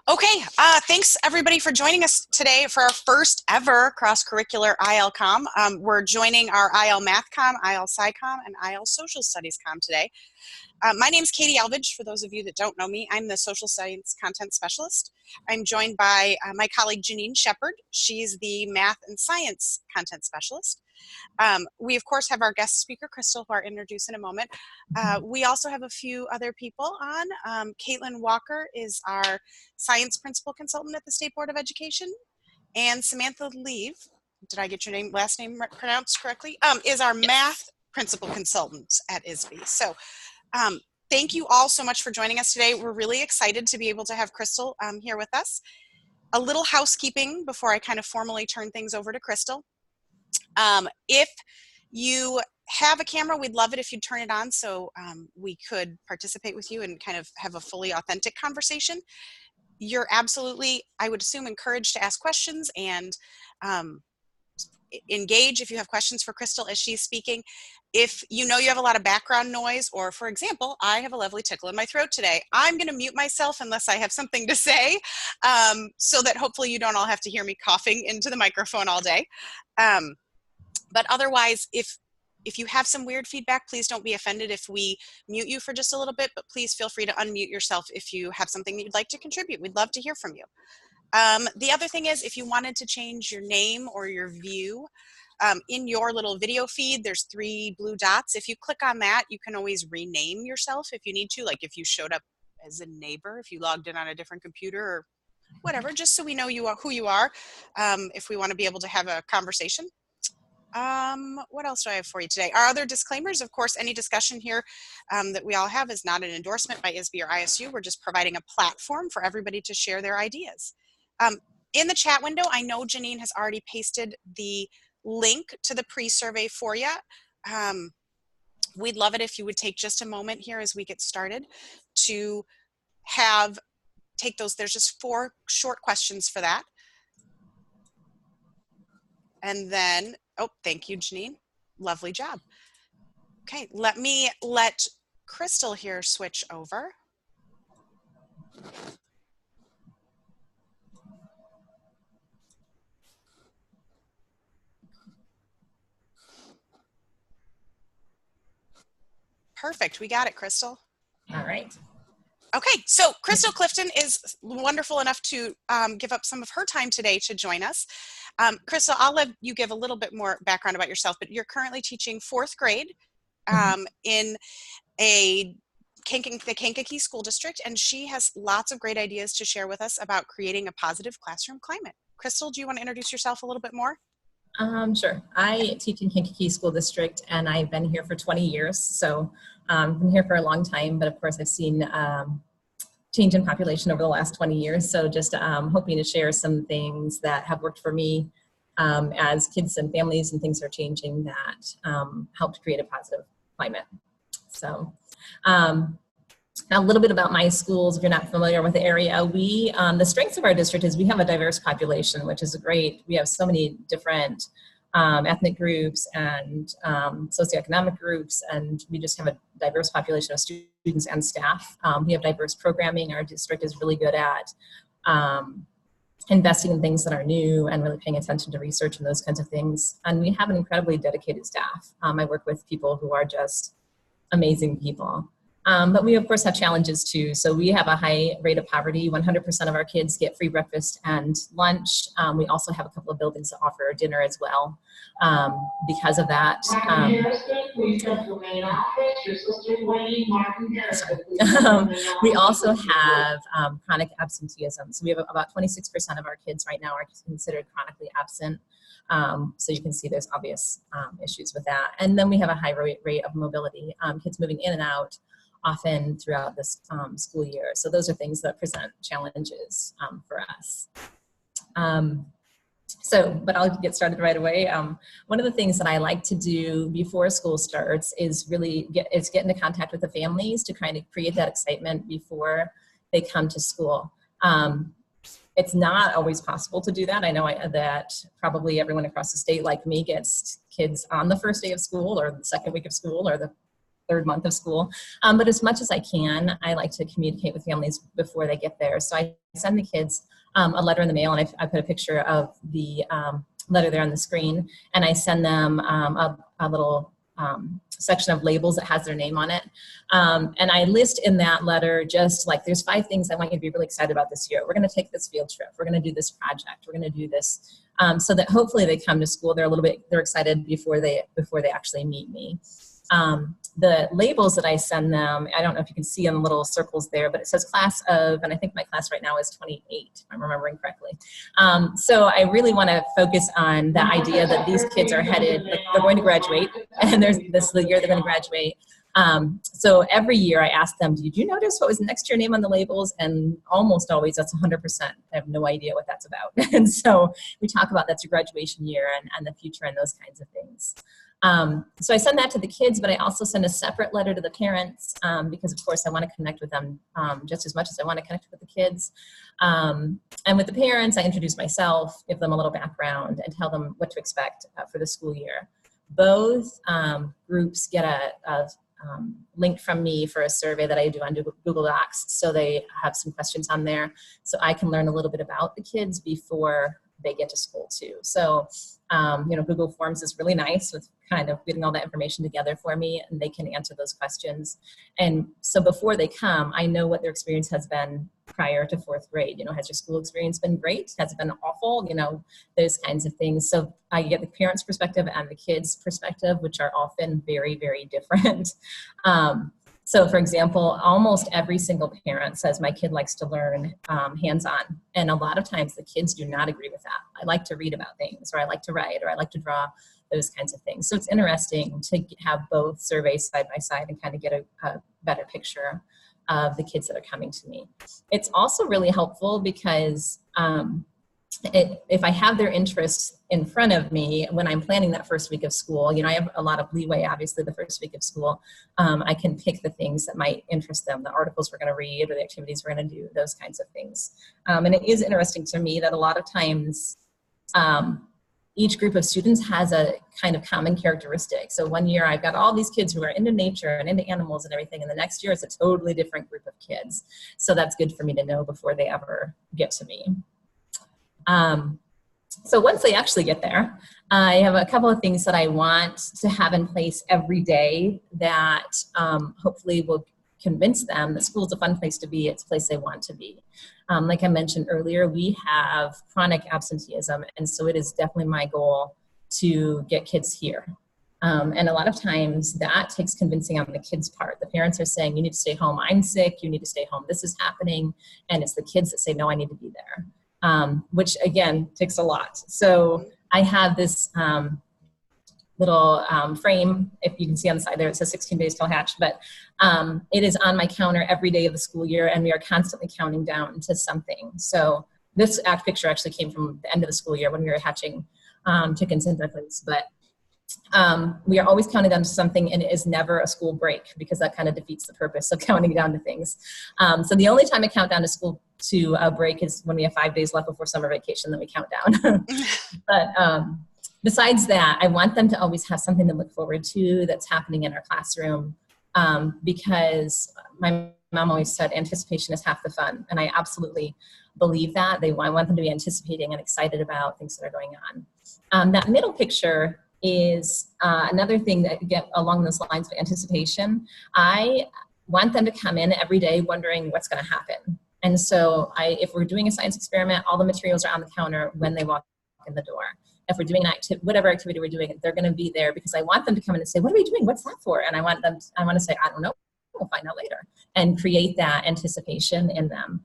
Okay, thanks everybody for joining us today for our first ever cross-curricular IL-Com. We're joining our IL Math-Com, IL Sci-Com, and IL Social Studies-Com today. My name is Katie Alvidge. For those of you that don't know me, I'm the Social Science Content Specialist. I'm joined by my colleague Janine Shepard. She's the Math and Science Content Specialist. We, of course, have our guest speaker, Krystal, who I'll introduce in a moment. We also have a few other people on. Caitlin Walker is our Science Principal Consultant at the State Board of Education. And Samantha Leave, did I get your last name pronounced correctly? Is our Math Principal Consultant at ISB. So thank you all so much for joining us today. We're really excited to be able to have Krystal here with us. A little housekeeping before I kind of formally turn things over to Krystal. If you have a camera, we'd love it if you'd turn it on so we could participate with you and kind of have a fully authentic conversation. You're absolutely, I would assume, encouraged to ask questions and engage if you have questions for Krystal as she's speaking. If you know you have a lot of background noise, or for example, I have a lovely tickle in my throat today, I'm going to mute myself unless I have something to say so that hopefully you don't all have to hear me coughing into the microphone all day. But otherwise, if you have some weird feedback, please don't be offended if we mute you for just a little bit, but please feel free to unmute yourself if you have something that you'd like to contribute. We'd love to hear from you. The other thing is, if you wanted to change your name or your view, in your little video feed, there's 3 blue dots. If you click on that, you can always rename yourself if you need to, like if you showed up as a neighbor, if you logged in on a different computer or whatever, just so we know who you are, if we want to be able to have a conversation. What else do I have for you today? Our other disclaimers, of course, any discussion here that we all have is not an endorsement by ISB or ISU. We're just providing a platform for everybody to share their ideas. In the chat window, I know Janine has already pasted the link to the pre-survey for you. We'd love it if you would take just a moment here as we get started to take those. There's just 4 short questions for that. And then, oh, thank you, Janine. Lovely job. Okay, let Krystal here switch over. Perfect, we got it, Krystal. All right. Okay, so Krystal Clifton is wonderful enough to give up some of her time today to join us. Krystal, I'll let you give a little bit more background about yourself, but you're currently teaching 4th grade in the Kankakee School District, and she has lots of great ideas to share with us about creating a positive classroom climate. Krystal, do you want to introduce yourself a little bit more? Sure. I teach in Kankakee School District, and I've been here for 20 years, so I've been here for a long time, but of course I've seen change in population over the last 20 years, so just hoping to share some things that have worked for me as kids and families and things are changing that helped create a positive climate. So a little bit about my schools, if you're not familiar with the area. The strengths of our district is we have a diverse population, which is great. We have so many different ethnic groups and socioeconomic groups, and we just have a diverse population of students and staff. We have diverse programming. Our district is really good at investing in things that are new and really paying attention to research and those kinds of things. And we have an incredibly dedicated staff. I work with people who are just amazing people. But we, of course, have challenges, too. So we have a high rate of poverty. 100% of our kids get free breakfast and lunch. We also have a couple of buildings that offer dinner as well. Because of that, we also have chronic absenteeism. So we have about 26% of our kids right now are considered chronically absent. So you can see there's obvious issues with that. And then we have a high rate of mobility, kids moving in and out often throughout this school year. So those are things that present challenges for us. But I'll get started right away. One of the things that I like to do before school starts is really get into contact with the families to kind of create that excitement before they come to school. It's not always possible to do that. I know that probably everyone across the state like me gets kids on the first day of school or the second week of school or the third month of school. But as much as I can, I like to communicate with families before they get there. So I send the kids a letter in the mail, and I put a picture of the letter there on the screen, and I send them a little section of labels that has their name on it. And I list in that letter just like, there's 5 things I want you to be really excited about this year. We're going to take this field trip. We're going to do this project. We're going to do this. So that hopefully they come to school, they're excited before they actually meet me. The labels that I send them, I don't know if you can see in the little circles there, but it says class of, and I think my class right now is 28, if I'm remembering correctly. So I really want to focus on the idea that these kids are headed, like they're going to graduate, and this is the year they're going to graduate. So every year I ask them, did you notice what was next to your name on the labels? And almost always that's 100%. I have no idea what that's about. And so we talk about that's your graduation year and the future and those kinds of things. So I send that to the kids, but I also send a separate letter to the parents because, of course, I want to connect with them just as much as I want to connect with the kids. And with the parents, I introduce myself, give them a little background, and tell them what to expect for the school year. Both groups get a link from me for a survey that I do on Google Docs, so they have some questions on there, so I can learn a little bit about the kids before they get to school too. So, Google Forms is really nice with kind of getting all that information together for me, and they can answer those questions. And so before they come, I know what their experience has been prior to 4th grade. Has your school experience been great? Has it been awful? Those kinds of things. So I get the parents' perspective and the kids' perspective, which are often very, very different. So for example, almost every single parent says my kid likes to learn hands-on. And a lot of times the kids do not agree with that. I like to read about things, or I like to write, or I like to draw, those kinds of things. So it's interesting to have both surveys side by side and kind of get a better picture of the kids that are coming to me. It's also really helpful because if I have their interests in front of me when I'm planning that first week of school, I have a lot of leeway, obviously, the first week of school. I can pick the things that might interest them, the articles we're going to read or the activities we're going to do, those kinds of things. And it is interesting to me that a lot of times each group of students has a kind of common characteristic. So one year I've got all these kids who are into nature and into animals and everything, and the next year it's a totally different group of kids. So that's good for me to know before they ever get to me. So once they actually get there, I have a couple of things that I want to have in place every day that hopefully will convince them that school is a fun place to be. It's a place they want to be. Like I mentioned earlier, we have chronic absenteeism, and so it is definitely my goal to get kids here. And a lot of times that takes convincing on the kids' part. The parents are saying, you need to stay home, I'm sick, you need to stay home, this is happening, and it's the kids that say, no, I need to be there, which again takes a lot. So I have this little frame, if you can see on the side there, it says 16 days till hatch, but it is on my counter every day of the school year, and we are constantly counting down to something. So this picture actually came from the end of the school year when we were hatching chickens and ducklings, but we are always counting down to something, and it is never a school break because that kind of defeats the purpose of counting down to things. So the only time I count down to school to a break is when we have 5 days left before summer vacation, then we count down. But besides that, I want them to always have something to look forward to that's happening in our classroom, because my mom always said anticipation is half the fun, and I absolutely believe that. I want them to be anticipating and excited about things that are going on. That middle picture is another thing that get along those lines of anticipation. I want them to come in every day wondering what's going to happen. And so if we're doing a science experiment, all the materials are on the counter when they walk in the door. If we're doing whatever activity we're doing, they're going to be there because I want them to come in and say, what are we doing? What's that for? And I want to say, I don't know. We'll find out later, and create that anticipation in them.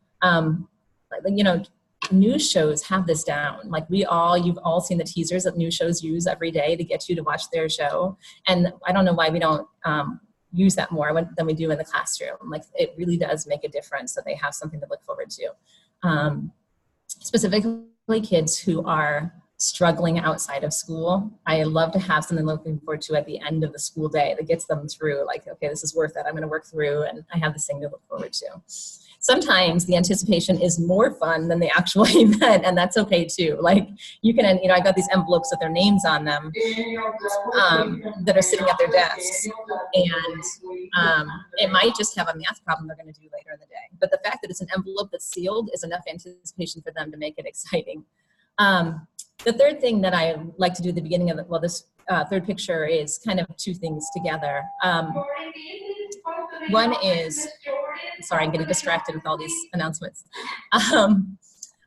News shows have this down. Like you've all seen the teasers that news shows use every day to get you to watch their show. And I don't know why we don't use that more than we do in the classroom. Like it really does make a difference that they have something to look forward to. Specifically kids who are struggling outside of school, I love to have something looking forward to at the end of the school day that gets them through, like, okay, this is worth it. I'm going to work through, and I have this thing to look forward to. sometimes the anticipation is more fun than the actual event, and that's okay too. Like you can, I got these envelopes with their names on them that are sitting at their desks, and it might just have a math problem they're going to do later in the day. But the fact that it's an envelope that's sealed is enough anticipation for them to make it exciting. The third thing that I like to do at the beginning of it, well, this third picture is kind of two things together. One is, sorry, I'm getting distracted with all these announcements.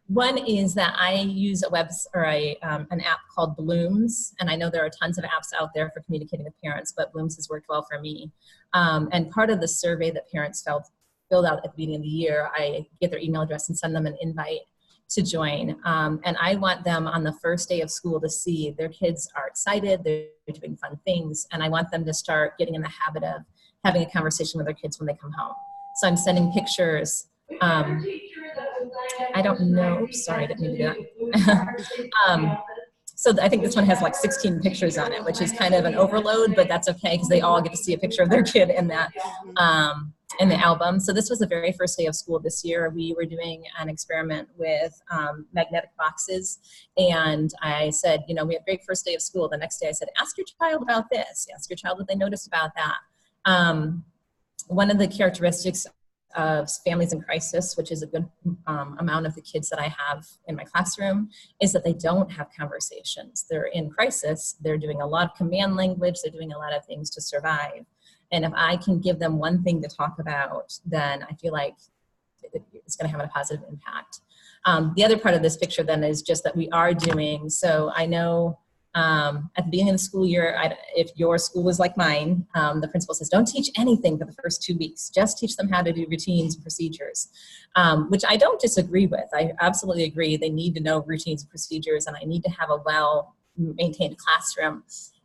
One is that I use an app called Blooms, and I know there are tons of apps out there for communicating with parents, but Blooms has worked well for me. And part of the survey that parents filled out at the beginning of the year, I get their email address and send them an invite to join. And I want them on the first day of school to see their kids are excited, they're doing fun things, and I want them to start getting in the habit of having a conversation with their kids when they come home. So I'm sending pictures. I don't know, sorry, I didn't mean to do that. So I think this one has like 16 pictures on it, which is kind of an overload, but that's okay because they all get to see a picture of their kid in that in the album. So this was the very first day of school this year. We were doing an experiment with magnetic boxes, and I said, we had a great first day of school. The next day I said, ask your child about this. Ask your child what they noticed about that. One of the characteristics of families in crisis, which is a good amount of the kids that I have in my classroom, is that they don't have conversations. They're in crisis. They're doing a lot of command language. They're doing a lot of things to survive. And if I can give them one thing to talk about, then I feel like it's going to have a positive impact. The other part of this picture then is just that we are doing, so I know at the beginning of the school year, if your school is like mine, the principal says, don't teach anything for the first 2 weeks. Just teach them how to do routines and procedures, which I don't disagree with. I absolutely agree. They need to know routines and procedures, and I need to have a well-maintained classroom.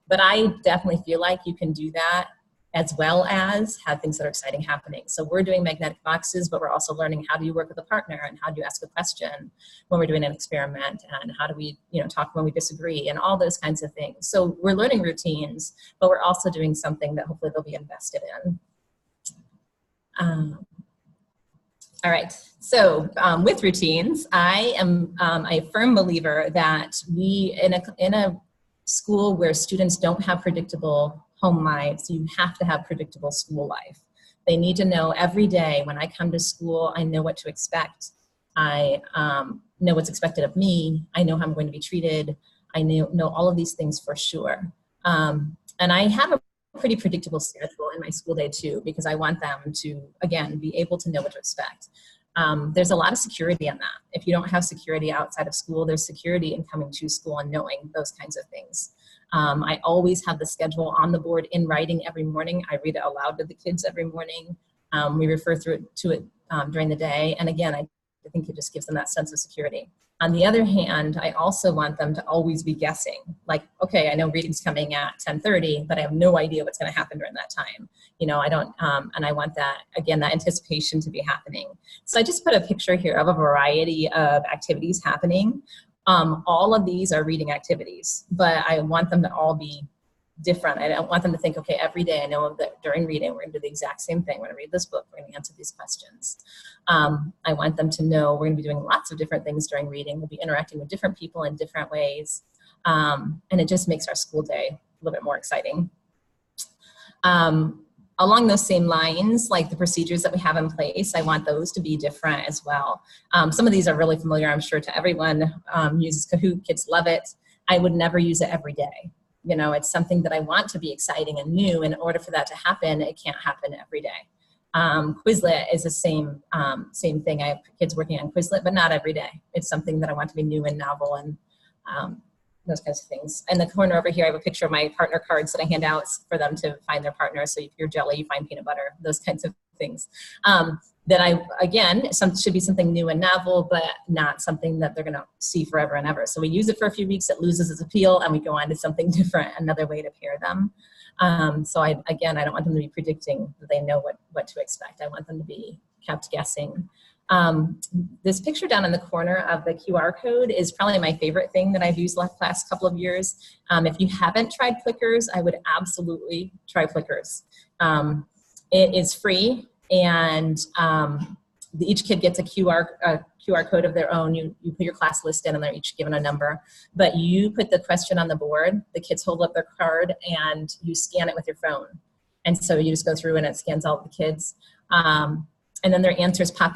But I definitely feel like you can do that as well as have things that are exciting happening. So we're doing magnetic boxes, but we're also learning how do you work with a partner, and how do you ask a question when we're doing an experiment, and how do we, talk when we disagree, and all those kinds of things. So we're learning routines, but we're also doing something that hopefully they'll be invested in. All right, so with routines, I am a firm believer that we, in a school where students don't have predictable home lives, you have to have predictable school life. They need to know every day when I come to school, I know what to expect. I know what's expected of me. I know how I'm going to be treated. I know all of these things for sure. And I have a pretty predictable schedule in my school day too, because I want them to, again, be able to know what to expect. There's a lot of security in that. If you don't have security outside of school, there's security in coming to school and knowing those kinds of things. I always have the schedule on the board in writing every morning. I read it aloud to the kids every morning. We refer to it during the day. And again, I think it just gives them that sense of security. On the other hand, I also want them to always be guessing. Like, okay, I know reading's coming at 10:30, but I have no idea what's going to happen during that time. I don't, and I want that, again, that anticipation to be happening. So I just put a picture here of a variety of activities happening. All of these are reading activities, but I want them to all be different. I don't want them to think, okay, every day I know that during reading, we're going to do the exact same thing. We're going to read this book. We're going to answer these questions. I want them to know we're going to be doing lots of different things during reading. We'll be interacting with different people in different ways. And it just makes our school day a little bit more exciting. Along those same lines, like the procedures that we have in place, I want those to be different as well. Some of these are really familiar, I'm sure, to everyone. Uses Kahoot, kids love it. I would never use it every day. It's something that I want to be exciting and new. In order for that to happen, it can't happen every day. Quizlet is the same thing. I have kids working on Quizlet, but not every day. It's something that I want to be new and novel, and those kinds of things. In the corner over here, I have a picture of my partner cards that I hand out for them to find their partner. So if you're jelly, you find peanut butter, those kinds of things. That should be something new and novel, but not something that they're going to see forever and ever. So we use it for a few weeks, it loses its appeal, and we go on to something different, another way to pair them. So I don't want them to be predicting that they know what to expect. I want them to be kept guessing. This picture down in the corner of the QR code is probably my favorite thing that I've used the last couple of years. If you haven't tried Plickers, I would absolutely try Plickers. It is free, and each kid gets a QR code of their own. You put your class list in and they're each given a number, but you put the question on the board, the kids hold up their card and you scan it with your phone. And so you just go through and it scans all the kids. And then their answers pop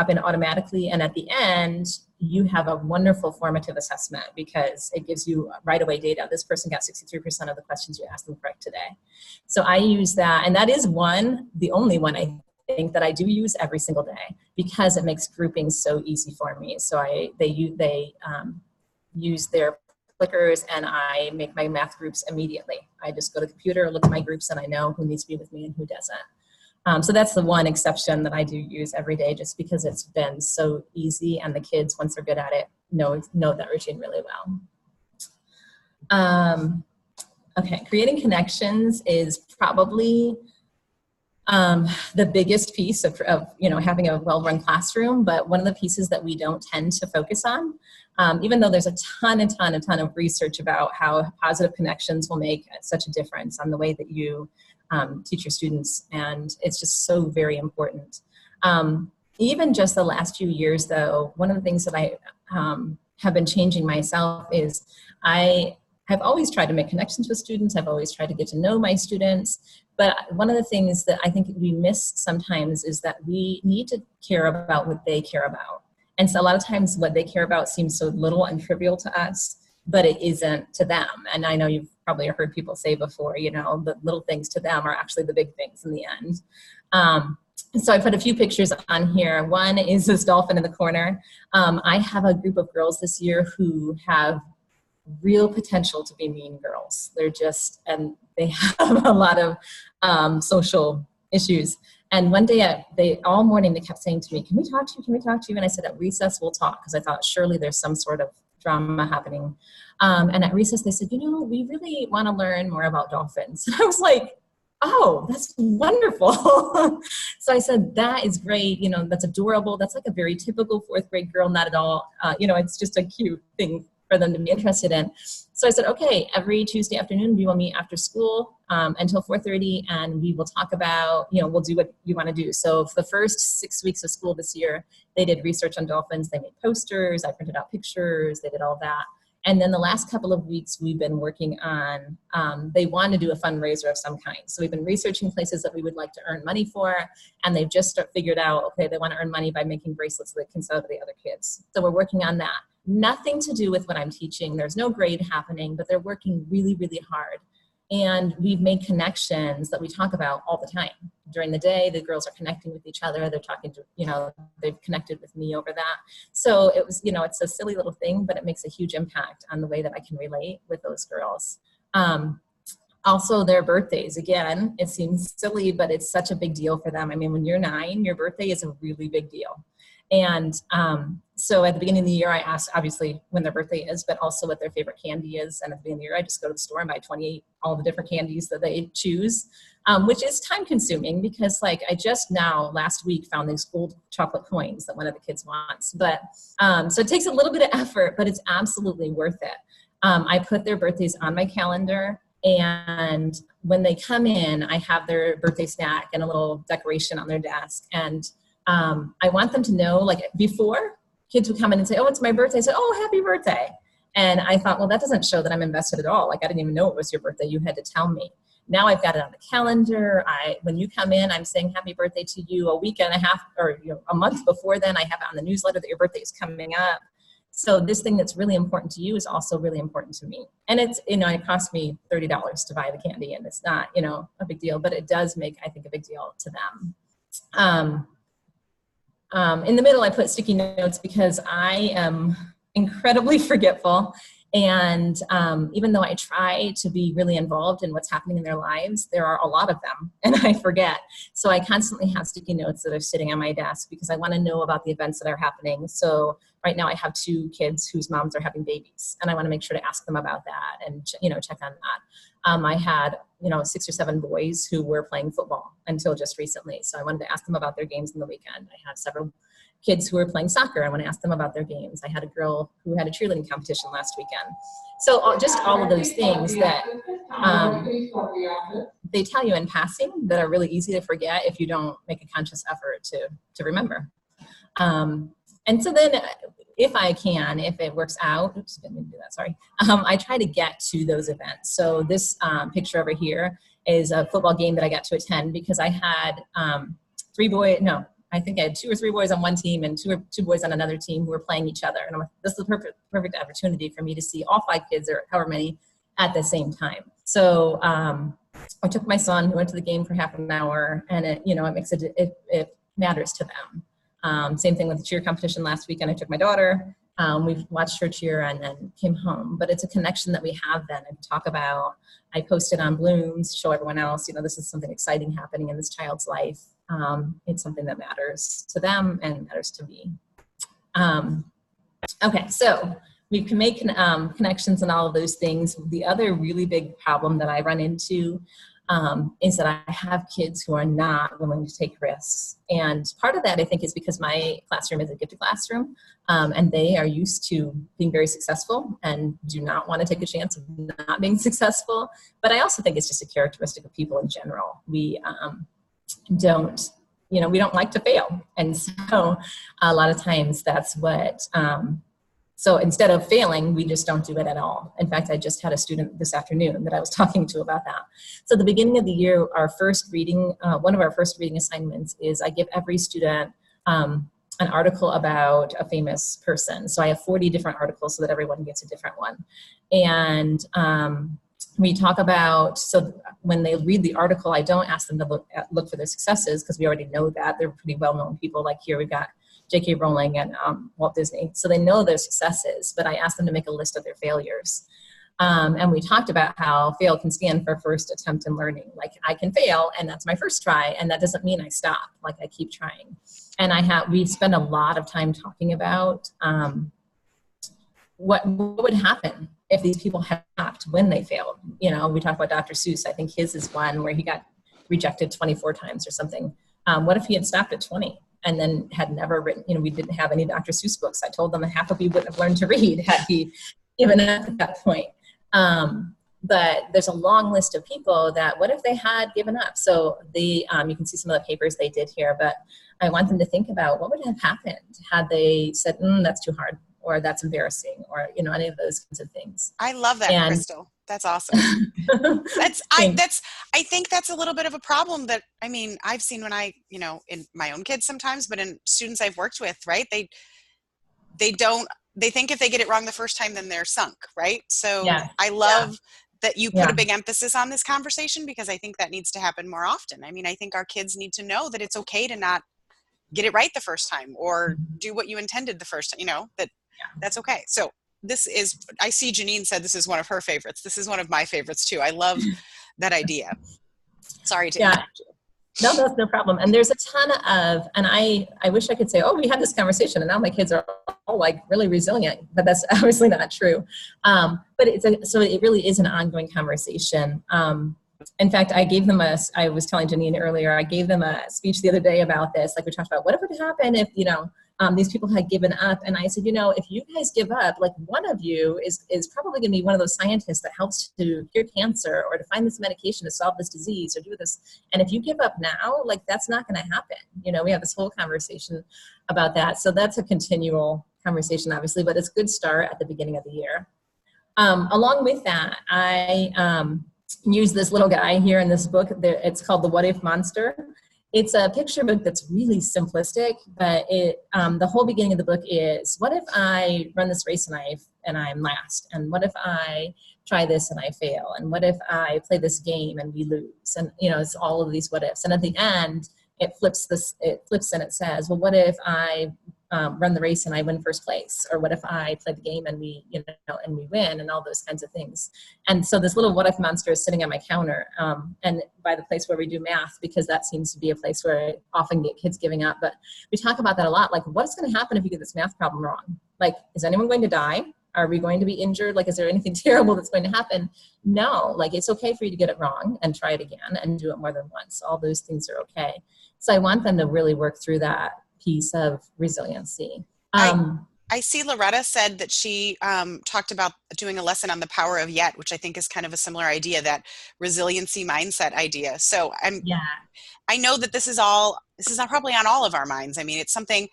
in automatically. And at the end, you have a wonderful formative assessment because it gives you right away data. This person got 63% of the questions you asked them correct today. So I use that, and that is the only one I think that I do use every single day because it makes grouping so easy for me. So they use their clickers and I make my math groups immediately. I just go to the computer, look at my groups, and I know who needs to be with me and who doesn't. So that's the one exception that I do use every day just because it's been so easy and the kids, once they're good at it, know that routine really well. Okay, creating connections is probably the biggest piece of having a well-run classroom, but one of the pieces that we don't tend to focus on, even though there's a ton of research about how positive connections will make such a difference on the way that you teach your students, and it's just so very important. Even just the last few years though, one of the things that I have been changing myself is I have always tried to make connections with students. I've always tried to get to know my students. But one of the things that I think we miss sometimes is that we need to care about what they care about. And so a lot of times what they care about seems so little and trivial to us, but it isn't to them. And I know you've probably heard people say before, the little things to them are actually the big things in the end. So I put a few pictures on here. One is this dolphin in the corner. I have a group of girls this year who have real potential to be mean girls. And they have a lot of social issues. And one day, all morning they kept saying to me, can we talk to you? Can we talk to you? And I said, at recess, we'll talk. Because I thought, surely there's some sort of drama happening. And at recess, they said, we really want to learn more about dolphins. And I was like, oh, that's wonderful. So I said, that is great. That's adorable. That's like a very typical fourth grade girl, not at all. It's just a cute thing for them to be interested in. So I said, okay, every Tuesday afternoon, we will meet after school until 4:30, and we will talk about, we'll do what you want to do. So for the first 6 weeks of school this year, they did research on dolphins. They made posters. I printed out pictures. They did all that. And then the last couple of weeks, we've been working on, they want to do a fundraiser of some kind. So we've been researching places that we would like to earn money for, and they've just figured out, okay, they want to earn money by making bracelets that can sell to the other kids. So we're working on that. Nothing to do with what I'm teaching. There's no grade happening, but they're working really, really hard. And we've made connections that we talk about all the time. During the day, the girls are connecting with each other. They're talking to, they've connected with me over that. So it was, it's a silly little thing, but it makes a huge impact on the way that I can relate with those girls. Also, their birthdays. Again, it seems silly, but it's such a big deal for them. I mean, when you're 9, your birthday is a really big deal. And so at the beginning of the year, I asked, obviously, when their birthday is, but also what their favorite candy is. And at the beginning of the year, I just go to the store and buy all the different candies that they choose, which is time consuming because I just now last week found these gold chocolate coins that one of the kids wants. But so it takes a little bit of effort, but it's absolutely worth it. I put their birthdays on my calendar. And when they come in, I have their birthday snack and a little decoration on their desk. And I want them to know, before, kids would come in and say, oh, it's my birthday. I said, oh, happy birthday. And I thought, well, that doesn't show that I'm invested at all. I didn't even know it was your birthday. You had to tell me. Now I've got it on the calendar. When you come in, I'm saying happy birthday to you a week and a half or a month before then. I have it on the newsletter that your birthday is coming up. So this thing that's really important to you is also really important to me. And it's, it cost me $30 to buy the candy, and it's not, a big deal, but it does make, I think, a big deal to them. In the middle, I put sticky notes because I am incredibly forgetful. And even though I try to be really involved in what's happening in their lives, there are a lot of them and I forget. So I constantly have sticky notes that are sitting on my desk because I want to know about the events that are happening. So right now I have 2 kids whose moms are having babies, and I want to make sure to ask them about that and, check on that. I had, 6 or 7 boys who were playing football until just recently. So I wanted to ask them about their games in the weekend. I had several kids who were playing soccer. I want to ask them about their games. I had a girl who had a cheerleading competition last weekend. So just all of those things that they tell you in passing that are really easy to forget if you don't make a conscious effort to remember. And so then if I can, if it works out, oops, didn't do that, sorry. I try to get to those events. So this picture over here is a football game that I got to attend because I had I think I had 2 or 3 boys on one team and two boys on another team who were playing each other. And I'm like, this is the perfect opportunity for me to see all 5 kids or however many at the same time. So I took my son, who went to the game for half an hour, and it matters to them. Same thing with the cheer competition last weekend. I took my daughter. We watched her cheer and then came home. But it's a connection that we have then and talk about. I posted on Blooms, show everyone else, this is something exciting happening in this child's life. It's something that matters to them and matters to me. Okay, so we can make connections and all of those things. The other really big problem that I run into is that I have kids who are not willing to take risks. And part of that, I think, is because my classroom is a gifted classroom, and they are used to being very successful and do not want to take a chance of not being successful. But I also think it's just a characteristic of people in general. We don't like to fail. And so a lot of times that's what, so instead of failing, we just don't do it at all. In fact, I just had a student this afternoon that I was talking to about that. So at the beginning of the year, our first reading, one of our first reading assignments is I give every student an article about a famous person. So I have 40 different articles so that everyone gets a different one. And we talk about, so when they read the article, I don't ask them to look for their successes because we already know that. They're pretty well-known people. Like here we've got J.K. Rowling and Walt Disney. So they know their successes, but I ask them to make a list of their failures. And we talked about how fail can stand for first attempt in learning. Like I can fail and that's my first try. And that doesn't mean I stop, like I keep trying. And we spend a lot of time talking about what would happen if these people had stopped when they failed. We talk about Dr. Seuss. I think his is one where he got rejected 24 times or something. What if he had stopped at 20 and then had never written, we didn't have any Dr. Seuss books. I told them half of you wouldn't have learned to read had he given up at that point. But there's a long list of people that, what if they had given up? So you can see some of the papers they did here, but I want them to think about what would have happened had they said, that's too hard, or that's embarrassing, or, any of those kinds of things. I love that, Krystal. That's awesome. I think that's a little bit of a problem that, I've seen when in my own kids sometimes, but in students I've worked with, right? They think if they get it wrong the first time, then they're sunk, right? So yeah. I love that you put a big emphasis on this conversation because I think that needs to happen more often. I think our kids need to know that it's okay to not get it right the first time or do what you intended the first time, that's okay. So I see Janine said this is one of her favorites. This is one of my favorites too. I love that idea. Sorry to interrupt you. No, that's no problem. And there's a ton of, and I wish I could say, we had this conversation and now my kids are all like really resilient, but that's obviously not true. But so it really is an ongoing conversation. In fact, I was telling Janine earlier, I gave them a speech the other day about this. Like we talked about, what would happen if, these people had given up? And I said, if you guys give up, like one of you is probably going to be one of those scientists that helps to cure cancer or to find this medication to solve this disease or do this. And if you give up now, like that's not going to happen. We have this whole conversation about that. So that's a continual conversation, obviously, but it's a good start at the beginning of the year. Along with that, I use this little guy here in this book. It's called The What If Monster. It's a picture book that's really simplistic, but the whole beginning of the book is, what if I run this race and I'm last? And what if I try this and I fail? And what if I play this game and we lose? And it's all of these what ifs. And at the end, it flips and it says, well, what if I run the race and I win first place? Or what if I play the game and we win, and all those kinds of things. And so this little what if monster is sitting on my counter and by the place where we do math, because that seems to be a place where I often get kids giving up. But we talk about that a lot. Like, what's going to happen if you get this math problem wrong? Like, is anyone going to die? Are we going to be injured? Like, is there anything terrible that's going to happen? No, like it's okay for you to get it wrong and try it again and do it more than once. All those things are okay. So I want them to really work through that piece of resiliency. I see Loretta said that she talked about doing a lesson on the power of yet, which I think is kind of a similar idea, that resiliency mindset idea. So I know that this is not probably on all of our minds. It's something,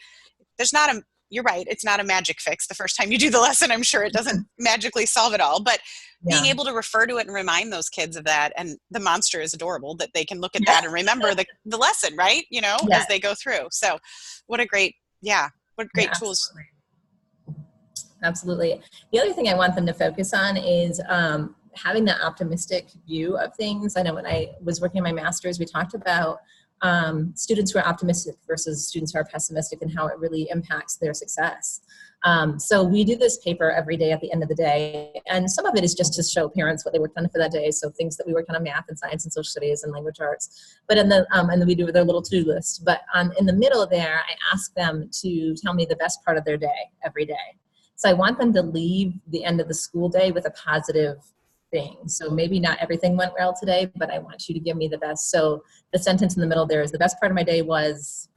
there's not a, you're right, it's not a magic fix. The first time you do the lesson, I'm sure it doesn't magically solve it all, but being Yeah. able to refer to it and remind those kids of that, and the monster is adorable that they can look at that and remember the lesson, right? You know, Yeah. as they go through. So what a great, yeah, what Yeah, great tools. absolutely. Absolutely. The other thing I want them to focus on is having that optimistic view of things. I know when I was working on my master's, we talked about students who are optimistic versus students who are pessimistic and how it really impacts their success. So we do this paper every day at the end of the day, and some of it is just to show parents what they worked on for that day. So things that we worked on in math and science and social studies and language arts. But and then we do their little to-do list. But in the middle there, I ask them to tell me the best part of their day every day. So I want them to leave the end of the school day with a positive thing. So maybe not everything went well today, but I want you to give me the best. So the sentence in the middle there is, the best part of my day was,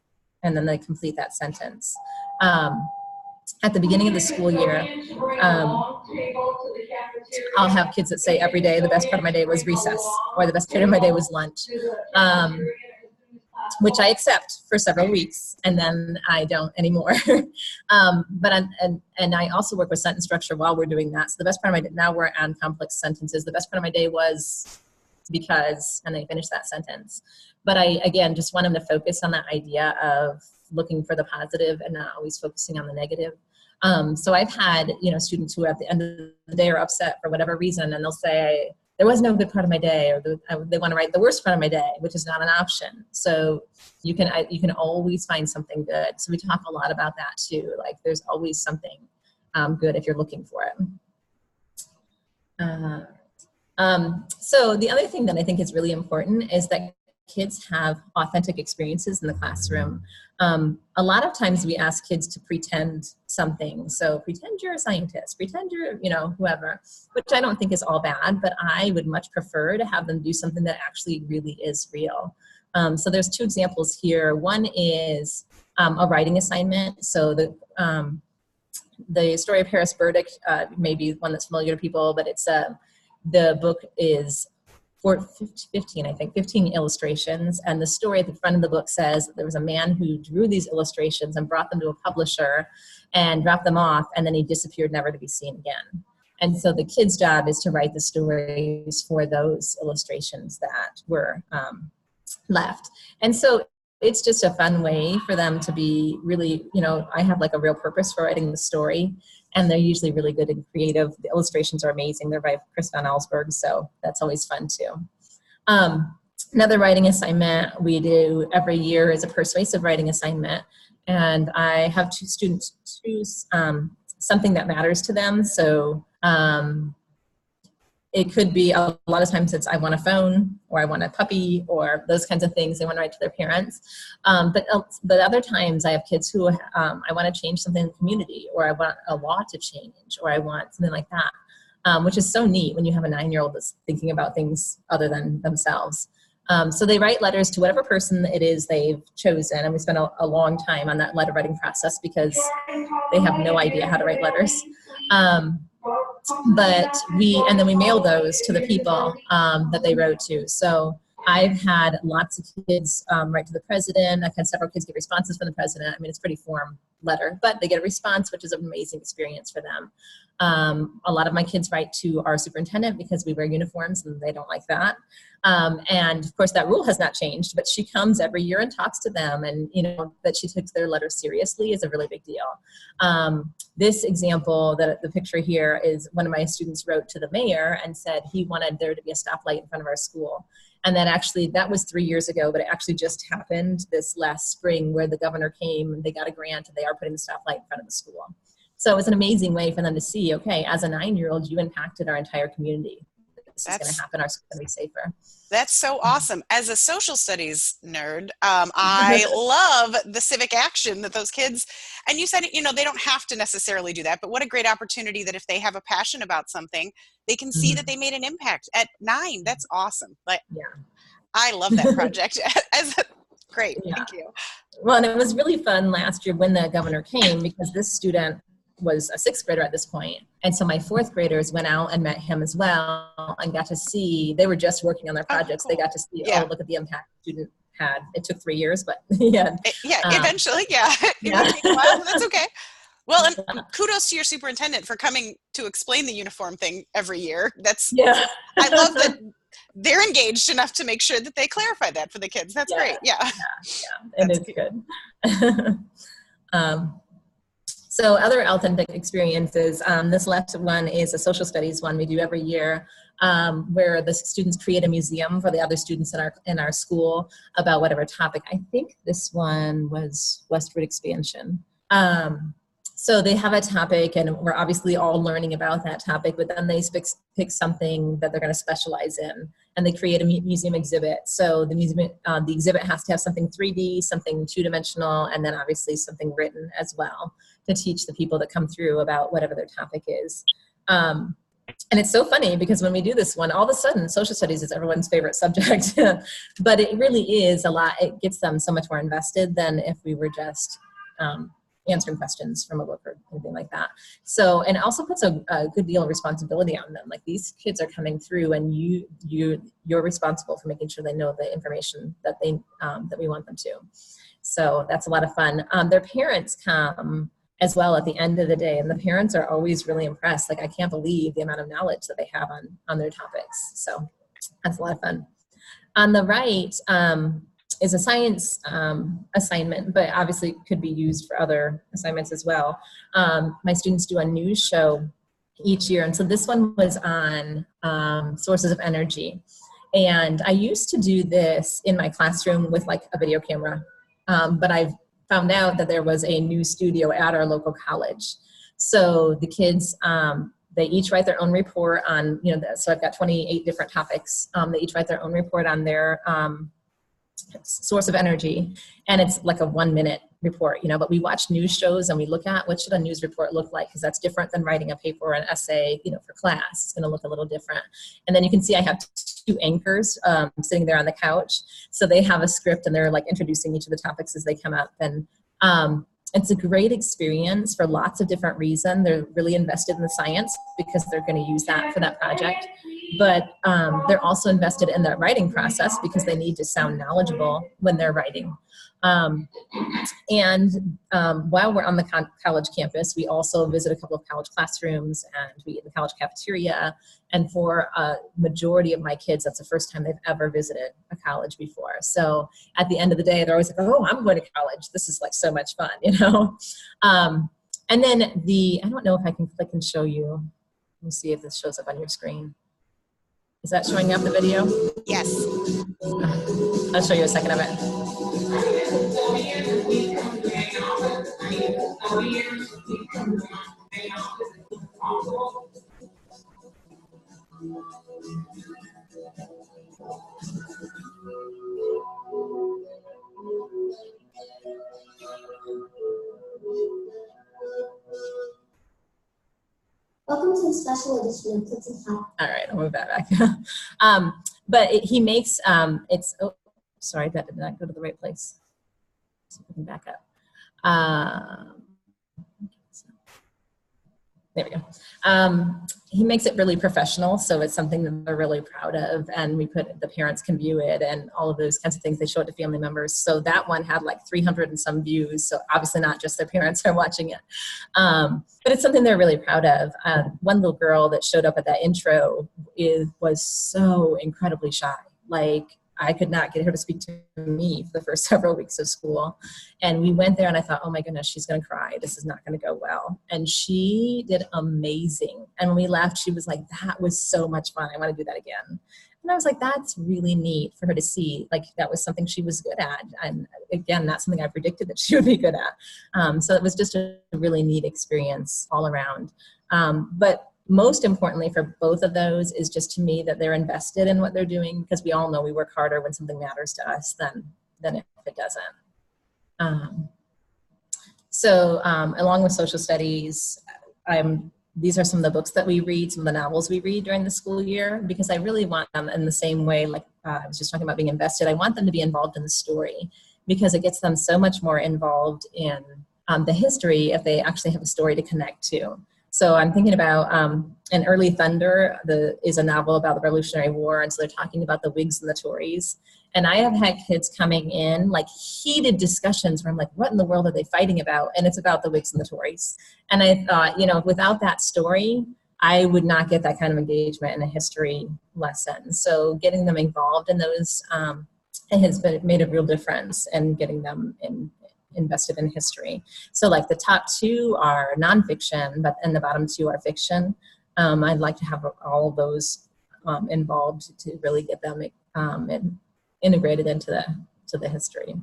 and then they complete that sentence. At the beginning of the school year, I'll have kids that say every day, the best part of my day was recess, or the best part of my day was lunch. Which I accept for several weeks, and then I don't anymore. But I also work with sentence structure while we're doing that. So the best part of my day, now we're on complex sentences. The best part of my day was because, and I finish that sentence. But I, again, just want them to focus on that idea of looking for the positive and not always focusing on the negative. So I've had, students who at the end of the day are upset for whatever reason, and they'll say, there was no good part of my day, or they want to write the worst part of my day, which is not an option. So you can always find something good. So we talk a lot about that too. Like there's always something good if you're looking for it. So the other thing that I think is really important is that kids have authentic experiences in the classroom. A lot of times we ask kids to pretend something. So pretend you're a scientist, pretend you're, whoever, which I don't think is all bad, but I would much prefer to have them do something that actually really is real. So there's two examples here. One is a writing assignment. So the story of Harris Burdick may be one that's familiar to people, but it's the book is 15 illustrations. And the story at the front of the book says that there was a man who drew these illustrations and brought them to a publisher and dropped them off, and then he disappeared, never to be seen again. And so the kid's job is to write the stories for those illustrations that were left. And so it's just a fun way for them to be really, I have like a real purpose for writing the story, and they're usually really good and creative. The illustrations are amazing. They're by Chris Van Allsburg, so that's always fun too. Another writing assignment we do every year is a persuasive writing assignment, and I have two students choose something that matters to them. So it could be, a lot of times it's I want a phone, or I want a puppy, or those kinds of things they want to write to their parents. But other times I have kids who I want to change something in the community, or I want a law to change, or I want something like that, which is so neat when you have a 9-year-old that's thinking about things other than themselves. So they write letters to whatever person it is they've chosen, and we spend a long time on that letter writing process because they have no idea how to write letters. But then we mail those to the people that they wrote to. So I've had lots of kids write to the president. I've had several kids get responses from the president. I mean, it's a pretty form letter, but they get a response, which is an amazing experience for them. A lot of my kids write to our superintendent because we wear uniforms and they don't like that. And of course that rule has not changed, but she comes every year and talks to them, and that she takes their letter seriously is a really big deal. This example, the picture here, is one of my students wrote to the mayor and said he wanted there to be a stoplight in front of our school. And that was 3 years ago, but it actually just happened this last spring, where the governor came and they got a grant and they are putting the stoplight in front of the school. So it's an amazing way for them to see, okay, as a 9-year-old, you impacted our entire community. This is going to happen. Our school's going to be safer. That's so awesome. As a social studies nerd, I love the civic action that those kids, and you said, they don't have to necessarily do that, but what a great opportunity that if they have a passion about something, they can see that they made an impact at 9. That's awesome. Like, yeah, I love that project. Great. Yeah. Thank you. Well, and it was really fun last year when the governor came, because this student was a 6th grader at this point. And so my 4th graders went out and met him as well and got to see, they were just working on their projects. Cool. They got to see, look at the impact the student had. It took 3 years, but yeah. Yeah, eventually, yeah. It Yeah. would take a while, but that's okay. Well, and kudos to your superintendent for coming to explain the uniform thing every year. Yeah. I love that they're engaged enough to make sure that they clarify that for the kids. That's great. Yeah. And it's good. So other authentic experiences, this last one is a social studies one we do every year, where the students create a museum for the other students in our school about whatever topic. I think this one was westward expansion. So they have a topic, and we're obviously all learning about that topic, but then they pick something that they're going to specialize in, and they create a museum exhibit. So the museum, the exhibit has to have something 3D, something two-dimensional, and then obviously something written as well to teach the people that come through about whatever their topic is. And it's so funny because when we do this one, all of a sudden social studies is everyone's favorite subject, but it really is a lot. It gets them so much more invested than if we were just answering questions from a book or anything like that. So, and it also puts a good deal of responsibility on them. Like, these kids are coming through, and you're responsible for making sure they know the information that that we want them to. So that's a lot of fun. Their parents come as well at the end of the day, and the parents are always really impressed. Like, I can't believe the amount of knowledge that they have on their topics. So that's a lot of fun. On the right, is a science assignment, but obviously could be used for other assignments as well. My students do a news show each year, and so this one was on sources of energy. And I used to do this in my classroom with like a video camera, but I've found out that there was a new studio at our local college. So the kids, they each write their own report on, so I've got 28 different topics. They each write their own report on their source of energy, and it's like a 1-minute report, but we watch news shows and we look at what should a news report look like, because that's different than writing a paper or an essay, for class. It's going to look a little different. And then you can see I have 2 anchors sitting there on the couch, so they have a script and they're like introducing each of the topics as they come up. And it's a great experience for lots of different reasons. They're really invested in the science because they're going to use that for that project. But they're also invested in that writing process because they need to sound knowledgeable when they're writing. And while we're on the college campus, we also visit a couple of college classrooms, and we eat in the college cafeteria. And for a majority of my kids, that's the first time they've ever visited a college before. So at the end of the day, they're always like, oh, I'm going to college. This is like so much fun, And then I don't know if I can click and show you. Let me see if this shows up on your screen. Is that showing up the video? Yes. I'll show you a second of it. Welcome to the special edition of Clifton Hot. All right, I'll move that back. But he makes, oh, sorry, that did not go to the right place. So we can back up. There we go. He makes it really professional, so it's something that they're really proud of, and the parents can view it and all of those kinds of things. They show it to family members. So that one had like 300 and some views, so obviously not just their parents are watching it. But it's something they're really proud of. One little girl that showed up at that intro was so incredibly shy. Like, I could not get her to speak to me for the first several weeks of school. And we went there and I thought, oh my goodness, she's going to cry. This is not going to go well. And she did amazing. And when we left, she was like, that was so much fun. I want to do that again. And I was like, that's really neat for her to see. Like, that was something she was good at. And again, not something I predicted that she would be good at. So it was just a really neat experience all around. But most importantly for both of those is just, to me, that they're invested in what they're doing, because we all know we work harder when something matters to us than if it doesn't. So along with social studies, these are some of the books that we read, some of the novels we read during the school year, because I really want them in the same way, like I was just talking about being invested. I want them to be involved in the story, because it gets them so much more involved in the history if they actually have a story to connect to. So I'm thinking about An Early Thunder is a novel about the Revolutionary War, and so they're talking about the Whigs and the Tories. And I have had kids coming in, like heated discussions where I'm like, what in the world are they fighting about? And it's about the Whigs and the Tories. And I thought, without that story, I would not get that kind of engagement in a history lesson. So getting them involved in those made a real difference in getting them invested in history. So like the top two are nonfiction, and the bottom two are fiction. I'd like to have all of those involved to really get them integrated into the history.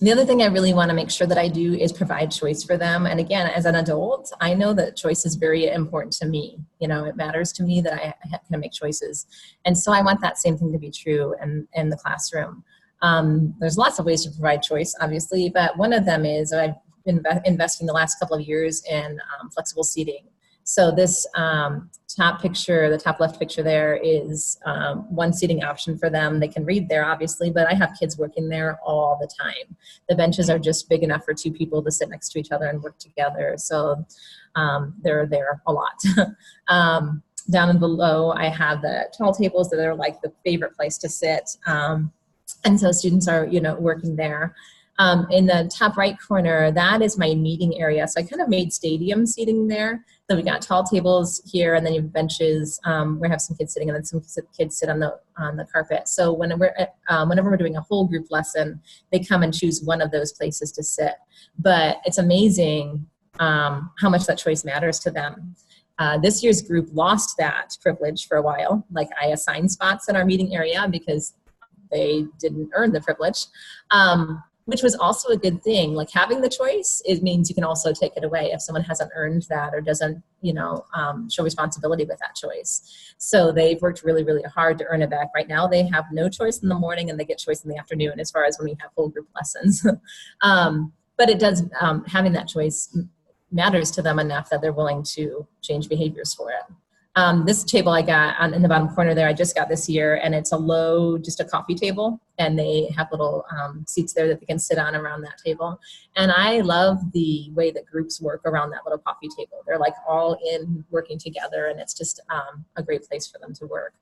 The other thing I really want to make sure that I do is provide choice for them. And again, as an adult, I know that choice is very important to me. It matters to me that I can make choices. And so I want that same thing to be true in the classroom. There's lots of ways to provide choice, obviously, but one of them is I've been investing the last couple of years in flexible seating. So this top picture, the top left picture there is one seating option for them. They can read there, obviously, but I have kids working there all the time. The benches are just big enough for two people to sit next to each other and work together. So they're there a lot. Down below, I have the tall tables that are like the favorite place to sit. And so students are, working there. In the top right corner, that is my meeting area. So I kind of made stadium seating there. So we got tall tables here, and then you have benches. We have some kids sitting, and then some kids sit on the carpet. So whenever we're doing a whole group lesson, they come and choose one of those places to sit. But it's amazing how much that choice matters to them. This year's group lost that privilege for a while. Like I assigned spots in our meeting area because they didn't earn the privilege. Which was also a good thing. Like having the choice, it means you can also take it away if someone hasn't earned that or doesn't, show responsibility with that choice. So they've worked really, really hard to earn it back. Right now, they have no choice in the morning and they get choice in the afternoon as far as when we have whole group lessons. But it does, having that choice matters to them enough that they're willing to change behaviors for it. This table I got in the bottom corner there, I just got this year, and it's just a coffee table, and they have little seats there that they can sit on around that table. And I love the way that groups work around that little coffee table. They're like all in working together, and it's just a great place for them to work.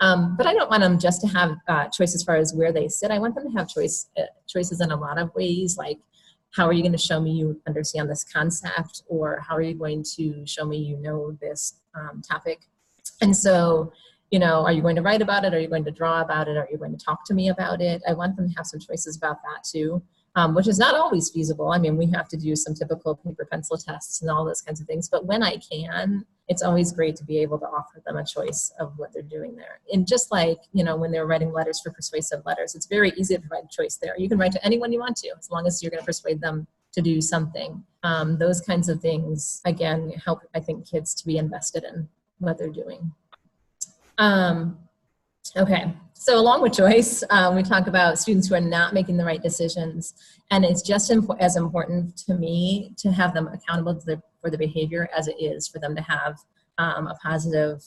But I don't want them just to have choice as far as where they sit. I want them to have choices in a lot of ways, like how are you going to show me you understand this concept, or how are you going to show me you know this topic? And so, are you going to write about it? Are you going to draw about it? Are you going to talk to me about it? I want them to have some choices about that too, which is not always feasible. I mean, we have to do some typical paper pencil tests and all those kinds of things. But when I can, it's always great to be able to offer them a choice of what they're doing there. And just like, when they're writing letters for persuasive letters, it's very easy to provide a choice there. You can write to anyone you want to, as long as you're going to persuade them to do something. Those kinds of things, again, help, I think, kids to be invested in what they're doing. Okay, so along with choice, we talk about students who are not making the right decisions, and it's just as important to me to have them accountable for the behavior as it is for them to have a positive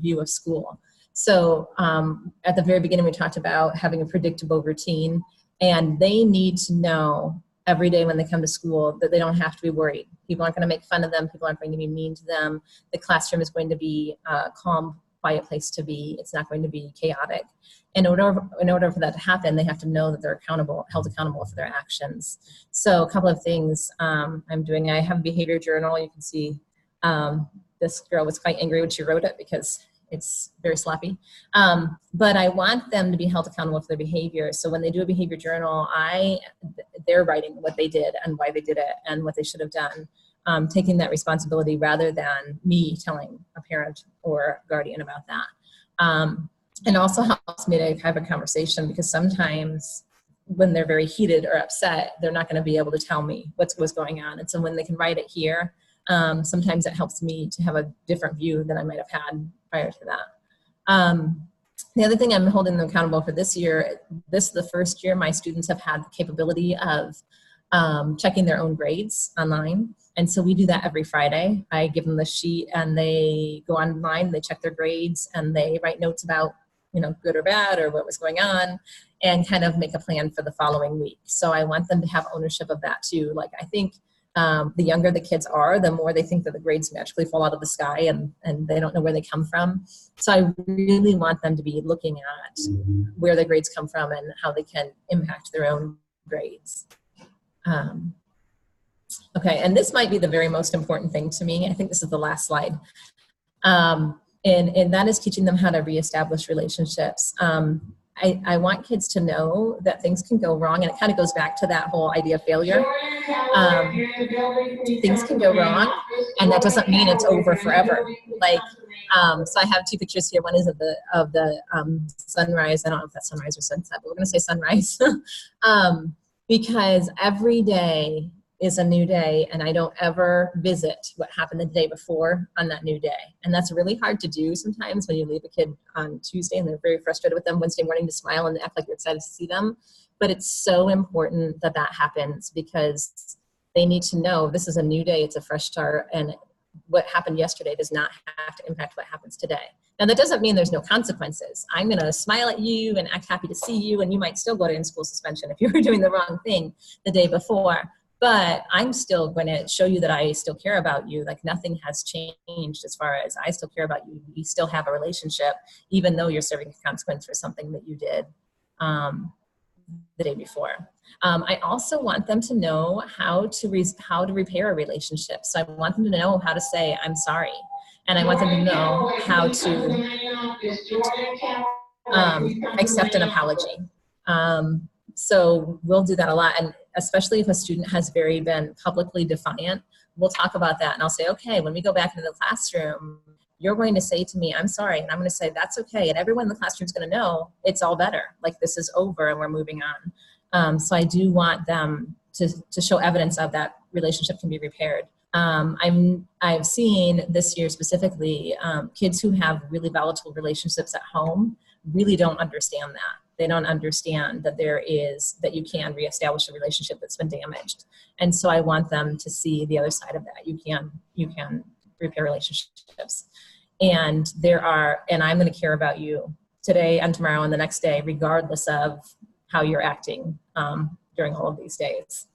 view of school. So at the very beginning, we talked about having a predictable routine, and they need to know every day when they come to school that they don't have to be worried. People aren't going to make fun of them. People aren't going to be mean to them. The classroom is going to be a calm, quiet place to be. It's not going to be chaotic. And in order for that to happen, they have to know that they're held accountable for their actions. So a couple of things I'm doing. I have a behavior journal. You can see this girl was quite angry when she wrote it because it's very sloppy. But I want them to be held accountable for their behavior. So when they do a behavior journal, they're writing what they did and why they did it and what they should have done. Taking that responsibility rather than me telling a parent or guardian about that. And also helps me to have a conversation, because sometimes when they're very heated or upset, they're not going to be able to tell me what's going on. And so when they can write it here, sometimes it helps me to have a different view than I might have had prior to that. The other thing I'm holding them accountable for this year, this is the first year my students have had the capability of checking their own grades online. And so we do that every Friday. I give them the sheet and they go online, they check their grades, and they write notes about, good or bad or what was going on, and kind of make a plan for the following week. So I want them to have ownership of that too. Like, I think The younger the kids are, the more they think that the grades magically fall out of the sky and they don't know where they come from. So I really want them to be looking at where their grades come from and how they can impact their own grades. Okay, and this might be the very most important thing to me. I think this is the last slide. And that is teaching them how to reestablish relationships. I want kids to know that things can go wrong, and it kind of goes back to that whole idea of failure. Things can go wrong, and that doesn't mean it's over forever. Like, so I have two pictures here. One is of the sunrise. I don't know if that's sunrise or sunset, but we're going to say sunrise. Because every day is a new day, and I don't ever visit what happened the day before on that new day. And that's really hard to do sometimes when you leave a kid on Tuesday and they're very frustrated with them, Wednesday morning to smile and act like you're excited to see them. But it's so important that that happens, because they need to know this is a new day, it's a fresh start, and what happened yesterday does not have to impact what happens today. Now, that doesn't mean there's no consequences. I'm going to smile at you and act happy to see you, and you might still go to in-school suspension if you were doing the wrong thing the day before. But I'm still going to show you that I still care about you. Like, nothing has changed as far as I still care about you. We still have a relationship, even though you're serving a consequence for something that you did the day before. I also want them to know how to repair a relationship. So I want them to know how to say, I'm sorry. And I want them to know how to accept an apology. So we'll do that a lot. And especially if a student has been publicly defiant, we'll talk about that. And I'll say, okay, when we go back into the classroom, you're going to say to me, I'm sorry. And I'm going to say, that's okay. And everyone in the classroom is going to know it's all better. Like, this is over and we're moving on. So I do want them to show evidence of that relationship can be repaired. I've seen this year specifically, kids who have really volatile relationships at home really don't understand that. They don't understand that that you can reestablish a relationship that's been damaged. And so I want them to see the other side of that. You can repair relationships. And I'm going to care about you today and tomorrow and the next day, regardless of how you're acting during all of these days.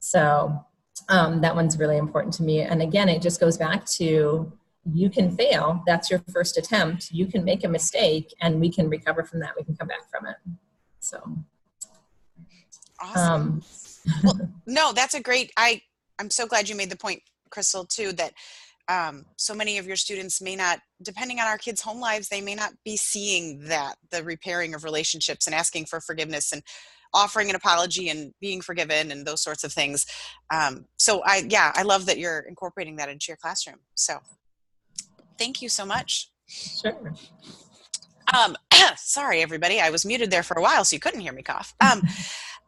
So that one's really important to me. And again, it just goes back to, you can fail. That's your first attempt. You can make a mistake and we can recover from that. We can come back from it. So. Awesome. Well, no, that's a great, I'm so glad you made the point, Krystal, too, that so many of your students may not, depending on our kids' home lives, they may not be seeing that, the repairing of relationships and asking for forgiveness and offering an apology and being forgiven and those sorts of things. So I love that you're incorporating that into your classroom. So thank you so much. Sure. Sorry, everybody. I was muted there for a while, so you couldn't hear me cough.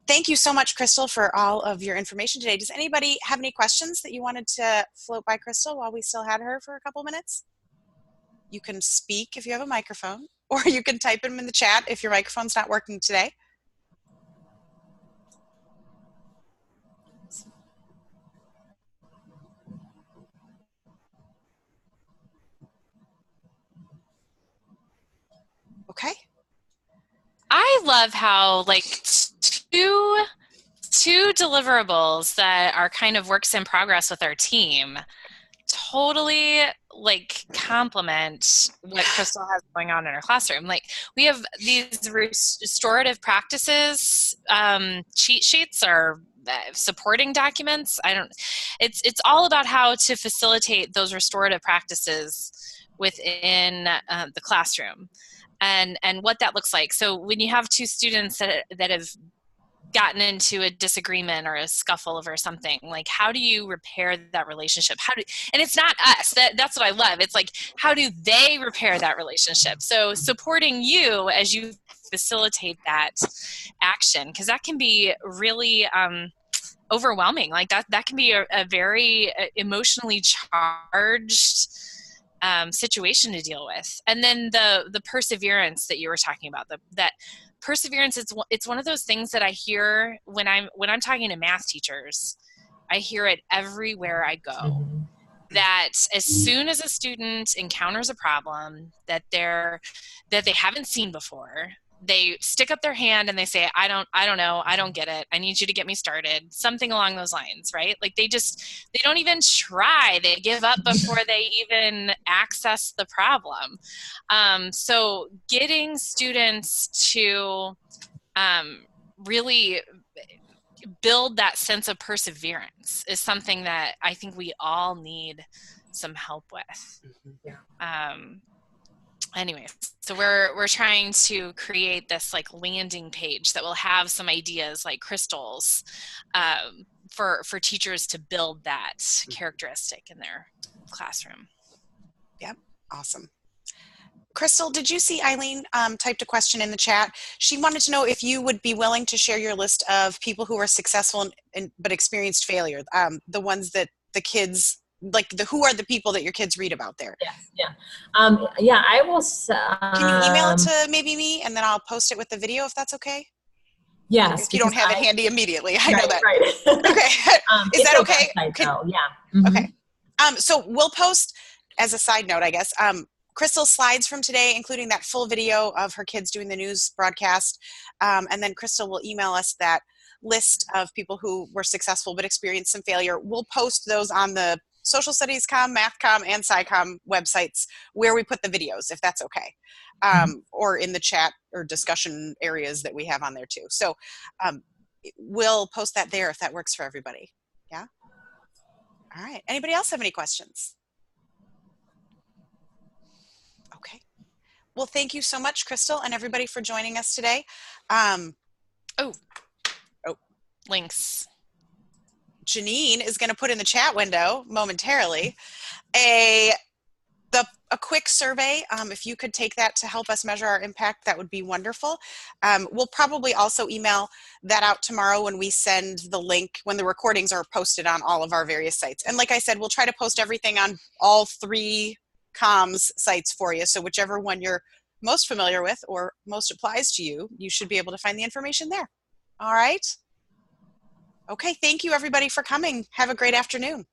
Thank you so much, Krystal, for all of your information today. Does anybody have any questions that you wanted to float by Krystal while we still had her for a couple minutes? You can speak if you have a microphone, or you can type them in the chat if your microphone's not working today. Okay. I love how, like, two deliverables that are kind of works in progress with our team totally, like, complement what Krystal has going on in her classroom. Like, we have these restorative practices, cheat sheets or supporting documents. It's all about how to facilitate those restorative practices within the classroom. And what that looks like. So when you have two students that have gotten into a disagreement or a scuffle over something, like, how do you repair that relationship? And it's not us. That's what I love. It's like, how do they repair that relationship? So supporting you as you facilitate that action, because that can be really overwhelming. Like, that can be a very emotionally charged situation to deal with. And then the perseverance that you were talking about, that perseverance, it's one of those things that I hear when I'm talking to math teachers. I hear it everywhere I go, that as soon as a student encounters a problem that they haven't seen before, they stick up their hand and they say, I don't know, I don't get it, I need you to get me started, something along those lines, right? Like they don't even try, they give up before they even access the problem. So getting students to really build that sense of perseverance is something that I think we all need some help with. Anyways, so we're trying to create this like landing page that will have some ideas like Krystal's for teachers to build that characteristic in their classroom. Yep, awesome. Krystal, did you see Eileen typed a question in the chat? She wanted to know if you would be willing to share your list of people who were successful but experienced failure, the ones that the kids, like who are the people that your kids read about there? Yes, yeah. Yeah, I will. Can you email it to maybe me, and then I'll post it with the video if that's okay? Yes. If you don't have it handy immediately, I know that. Right. Okay. Is that okay? Yeah. Mm-hmm. Okay. So we'll post, as a side note, I guess, Krystal's slides from today, including that full video of her kids doing the news broadcast. And then Krystal will email us that list of people who were successful but experienced some failure. We'll post those on the Social Studies Com, Math Com, and SciComm websites where we put the videos, if that's okay, or in the chat or discussion areas that we have on there too. So we'll post that there if that works for everybody. Yeah? All right. Anybody else have any questions? Okay. Well, thank you so much, Krystal, and everybody for joining us today. Links. Janine is going to put in the chat window momentarily a quick survey. If you could take that to help us measure our impact, that would be wonderful. We'll probably also email that out tomorrow when we send the link, when the recordings are posted on all of our various sites. And like I said, we'll try to post everything on all 3 comms sites for you. So whichever one you're most familiar with or most applies to you, you should be able to find the information there. All right. Okay. Thank you everybody for coming. Have a great afternoon.